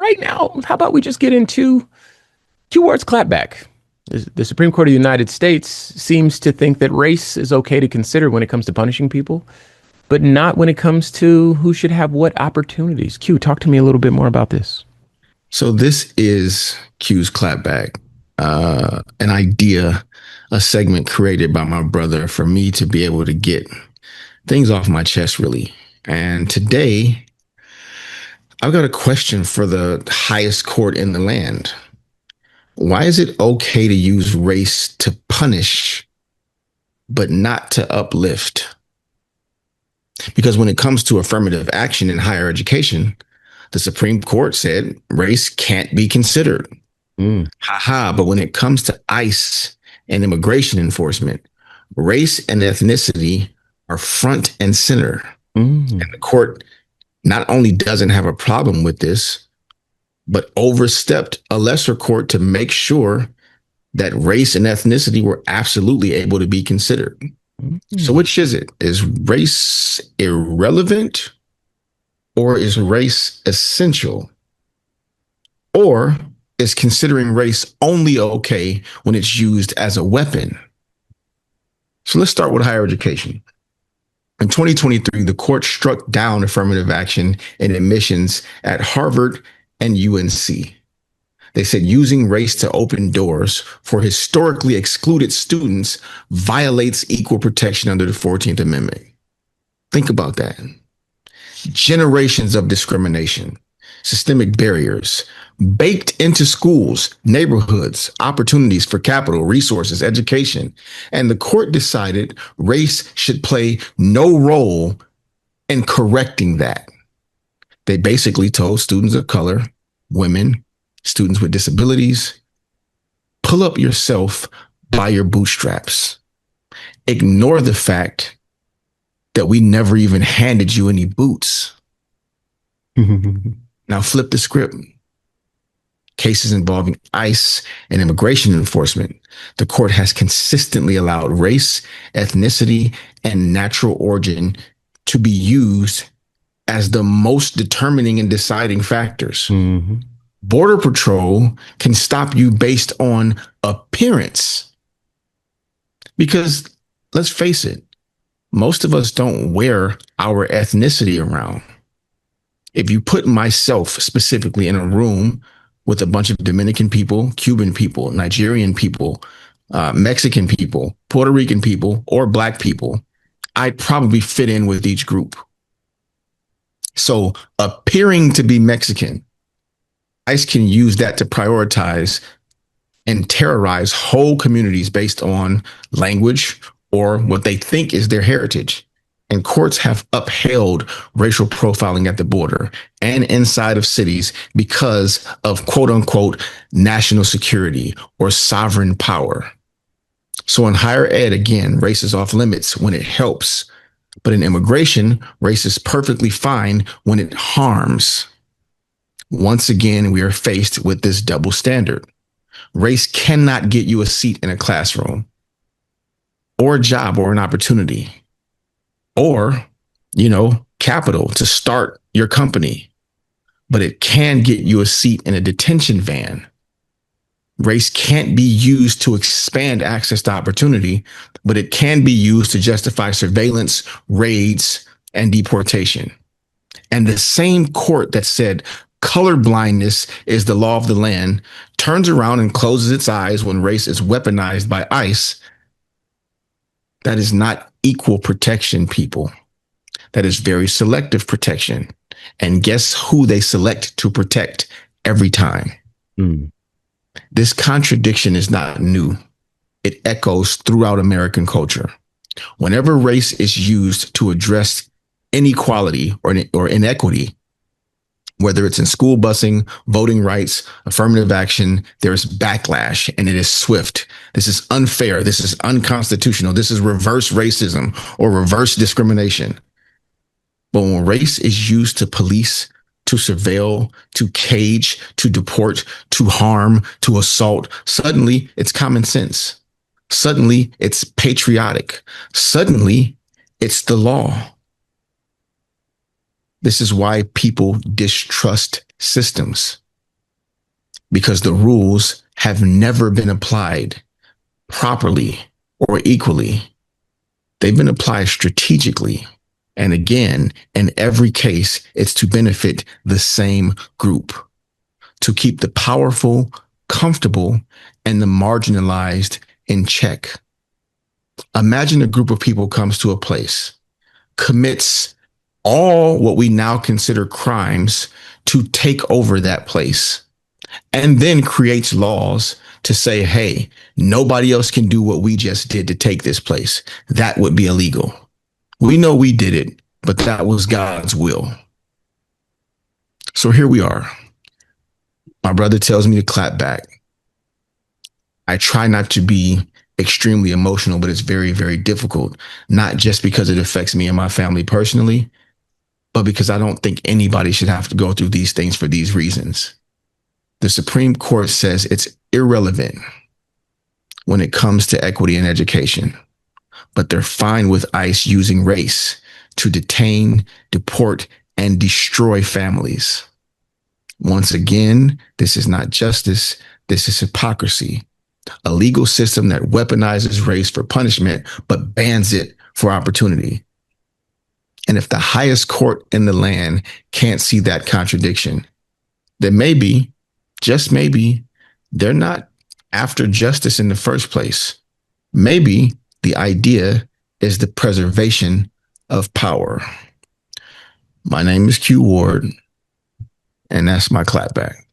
right now, how about we just get into two words clapback? The Supreme Court of the United States seems to think that race is okay to consider when it comes to punishing people, but not when it comes to who should have what opportunities. Q, talk to me a little bit more about this. So this is Q's clapback, an idea, a segment created by my brother for me to be able to get things off my chest, really. And today, I've got a question for the highest court in the land. Why is it okay to use race to punish, but not to uplift? Because when it comes to affirmative action in higher education, the Supreme Court said race can't be considered. Haha. But when it comes to ICE and immigration enforcement, race and ethnicity are front and center. And the court not only doesn't have a problem with this, but overstepped a lesser court to make sure that race and ethnicity were absolutely able to be considered. So which is it? Is race irrelevant, or is race essential? Or is considering race only okay when it's used as a weapon? So let's start with higher education. In 2023, the court struck down affirmative action in admissions at Harvard and UNC. They said using race to open doors for historically excluded students violates equal protection under the 14th Amendment. Think about that. Generations of discrimination, systemic barriers baked into schools, neighborhoods, opportunities for capital, resources, education. And the court decided race should play no role in correcting that. They basically told students of color, women, students with disabilities, pull up yourself by your bootstraps. Ignore the fact that we never even handed you any boots. Now flip the script. Cases involving ICE and immigration enforcement, the court has consistently allowed race, ethnicity, and natural origin to be used as the most determining and deciding factors. Border Patrol can stop you based on appearance. Because let's face it, most of us don't wear our ethnicity around. If you put myself specifically in a room with a bunch of Dominican people, Cuban people, Nigerian people, Mexican people, Puerto Rican people, or Black people, I'd probably fit in with each group. So appearing to be Mexican, ICE can use that to prioritize and terrorize whole communities based on language or what they think is their heritage. And courts have upheld racial profiling at the border and inside of cities because of quote unquote national security or sovereign power. So in higher ed, again, race is off limits when it helps. But in immigration, race is perfectly fine when it harms. Once again, we are faced with this double standard. Race cannot get you a seat in a classroom or a job or an opportunity or, capital to start your company, but it can get you a seat in a detention van. Race can't be used to expand access to opportunity, but it can be used to justify surveillance, raids, and deportation. And the same court that said color blindness is the law of the land turns around and closes its eyes when race is weaponized by ICE. That is not equal protection, people. That is very selective protection. And guess who they select to protect every time? This contradiction is not new. It echoes throughout American culture. Whenever race is used to address inequality or inequity, whether it's in school busing, voting rights, affirmative action, there's backlash, and it is swift. This is unfair. This is unconstitutional. This is reverse racism or reverse discrimination. But when race is used to police, to surveil, to cage, to deport, to harm, to assault, suddenly it's common sense. Suddenly it's patriotic. Suddenly it's the law. This is why people distrust systems. because the rules have never been applied properly or equally. They've been applied strategically. And again, in every case, it's to benefit the same group, to keep the powerful comfortable and the marginalized in check. Imagine a group of people comes to a place, commits all what we now consider crimes to take over that place, and then creates laws to say, hey, nobody else can do what we just did to take this place. That would be illegal. We know we did it, but that was God's will. So here we are. My brother tells me to clap back. I try not to be extremely emotional, but it's very, very difficult, not just because it affects me and my family personally, but because I don't think anybody should have to go through these things for these reasons. The Supreme Court says it's irrelevant when it comes to equity in education, but they're fine with ICE using race to detain, deport, and destroy families. Once again, this is not justice. This is hypocrisy. A legal system that weaponizes race for punishment, but bans it for opportunity. And if the highest court in the land can't see that contradiction, then maybe, just maybe, they're not after justice in the first place. Maybe the idea is the preservation of power. My name is Q Ward, and that's my clapback.